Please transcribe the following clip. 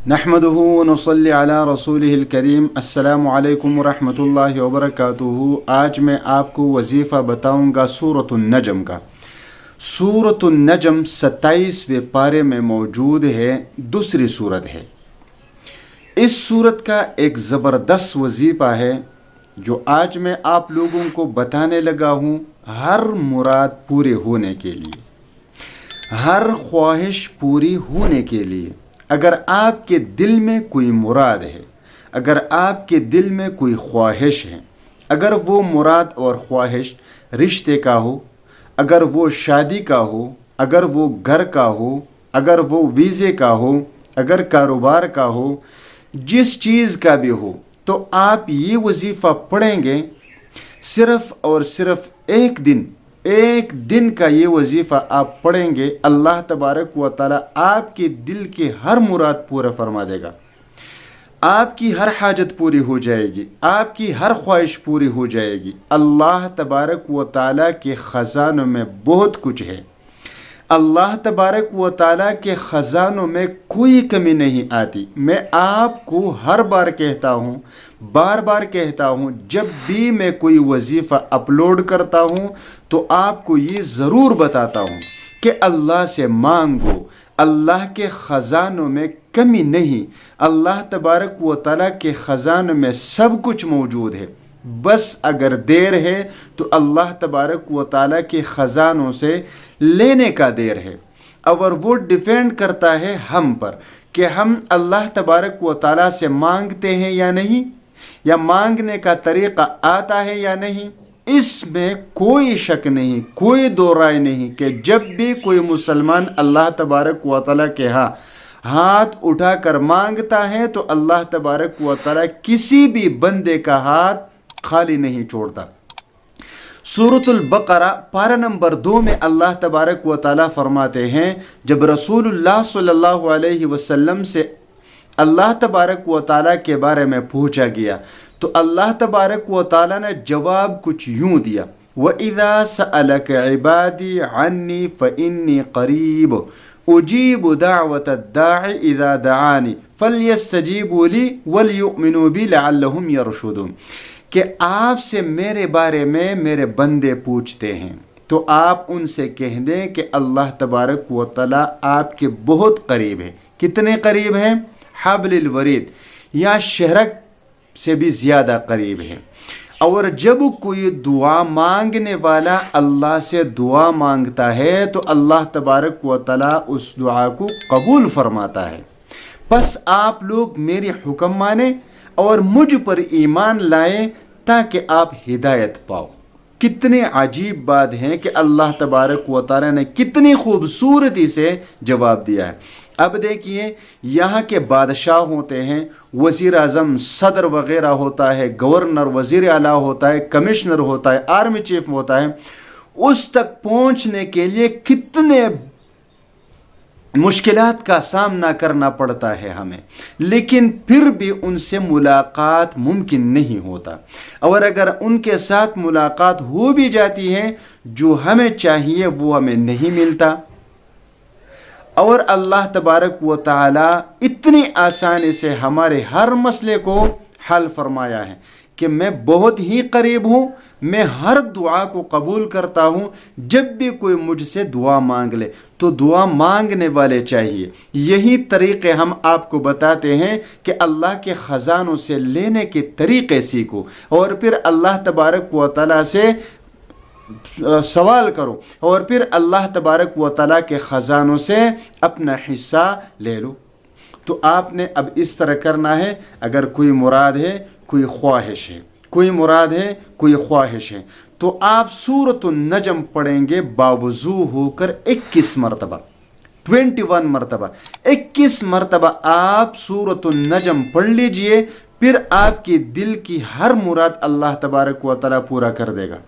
نحمدہ ونصلی علی رسولہ الکریم۔ السلام علیکم ورحمۃ اللہ وبرکاتہ۔ آج میں آپ کو وظیفہ بتاؤں گا سورۃ النجم کا۔ سورۃ النجم 27ویں پارے میں موجود ہے، دوسری سورت ہے۔ اس سورت کا ایک زبردست وظیفہ ہے جو آج میں آپ لوگوں کو بتانے لگا ہوں، ہر مراد پورے ہونے کے لیے، ہر خواہش پوری ہونے کے لیے۔ اگر آپ کے دل میں کوئی مراد ہے، اگر آپ کے دل میں کوئی خواہش ہے، اگر وہ مراد اور خواہش رشتے کا ہو، اگر وہ شادی کا ہو، اگر وہ گھر کا ہو، اگر وہ ویزے کا ہو، اگر کاروبار کا ہو، جس چیز کا بھی ہو، تو آپ یہ وظیفہ پڑھیں گے۔ صرف اور صرف ایک دن کا یہ وظیفہ آپ پڑھیں گے، اللہ تبارک و تعالی آپ کے دل کے ہر مراد پورا فرما دے گا۔ آپ کی ہر حاجت پوری ہو جائے گی، آپ کی ہر خواہش پوری ہو جائے گی۔ اللہ تبارک و تعالی کے خزانوں میں بہت کچھ ہے۔ اللہ تبارک و تعالی کے خزانوں میں کوئی کمی نہیں آتی۔ میں آپ کو ہر بار کہتا ہوں، بار بار کہتا ہوں، جب بھی میں کوئی وظیفہ اپلوڈ کرتا ہوں تو آپ کو یہ ضرور بتاتا ہوں کہ اللہ سے مانگو، اللہ کے خزانوں میں کمی نہیں۔ اللہ تبارک و تعالی کے خزانوں میں سب کچھ موجود ہے، بس اگر دیر ہے تو اللہ تبارک و تعالی کے خزانوں سے لینے کا دیر ہے، اور وہ ڈیپینڈ کرتا ہے ہم پر کہ ہم اللہ تبارک و تعالی سے مانگتے ہیں یا نہیں، یا مانگنے کا طریقہ آتا ہے یا نہیں۔ اس میں کوئی شک نہیں، کوئی دو رائے نہیں کہ جب بھی کوئی مسلمان اللہ تبارک و تعالی کے ہاتھ اٹھا کر مانگتا ہے تو اللہ تبارک و تعالی کسی بھی بندے کا ہاتھ خالی نہیں چھوڑتا۔ سورۃ البقرہ پارہ نمبر 2 میں اللہ تبارک و تعالی فرماتے ہیں، جب رسول اللہ صلی اللہ علیہ وسلم سے اللہ تبارک و تعالی کے بارے میں پوچھا گیا تو اللہ تبارک و تعالی نے جواب کچھ یوں دیا، وَإِذَا سَأَلَكَ عِبَادِي عَنِّي فَإِنِّي قَرِيبٌ أُجِيبُ دَعْوَةَ الدَّاعِ إِذَا دَعَانِ فَلْيَسْتَجِيبُوا لِي وَلْيُؤْمِنُوا بِي لَعَلَّهُمْ يَرْشُدُونَ۔ کہ آپ سے میرے بارے میں میرے بندے پوچھتے ہیں تو آپ ان سے کہہ دیں کہ اللہ تبارک و تعالی آپ کے بہت قریب ہے۔ کتنے قریب ہیں؟ حبل الورید، یا شہرک سے بھی زیادہ قریب ہے۔ اور جب کوئی دعا مانگنے والا اللہ سے دعا مانگتا ہے تو اللہ تبارک و تعالی اس دعا کو قبول فرماتا ہے۔ پس آپ لوگ میری حکم مانیں اور مجھ پر ایمان لائیں تاکہ آپ ہدایت پاؤ۔ کتنے عجیب بات ہے کہ اللہ تبارک و تعالی نے کتنی خوبصورتی سے جواب دیا ہے۔ اب دیکھیے، یہاں کے بادشاہ ہوتے ہیں، وزیر اعظم، صدر وغیرہ ہوتا ہے، گورنر، وزیر اعلیٰ ہوتا ہے، کمشنر ہوتا ہے، آرمی چیف ہوتا ہے، اس تک پہنچنے کے لیے کتنے مشکلات کا سامنا کرنا پڑتا ہے ہمیں، لیکن پھر بھی ان سے ملاقات ممکن نہیں ہوتا، اور اگر ان کے ساتھ ملاقات ہو بھی جاتی ہے جو ہمیں چاہیے وہ ہمیں نہیں ملتا۔ اور اللہ تبارک و تعالی اتنی آسانی سے ہمارے ہر مسئلے کو حل فرمایا ہے کہ میں بہت ہی قریب ہوں، میں ہر دعا کو قبول کرتا ہوں۔ جب بھی کوئی مجھ سے دعا مانگ لے تو دعا مانگنے والے چاہیے۔ یہی طریقے ہم آپ کو بتاتے ہیں کہ اللہ کے خزانوں سے لینے کے طریقے سیکھو، اور پھر اللہ تبارک و تعالی سے سوال کرو، اور پھر اللہ تبارک و تعالی کے خزانوں سے اپنا حصہ لے لو۔ تو آپ نے اب اس طرح کرنا ہے۔ اگر کوئی مراد ہے، کوئی خواہش ہے، کوئی مراد ہے، کوئی خواہش ہے، تو آپ سورۃ النجم پڑھیں گے باوضو ہو کر 21 مرتبہ، 21 مرتبہ، 21 مرتبہ آپ سورۃ النجم پڑھ لیجئے، پھر آپ کے دل کی ہر مراد اللہ تبارک و تعالی پورا کر دے گا۔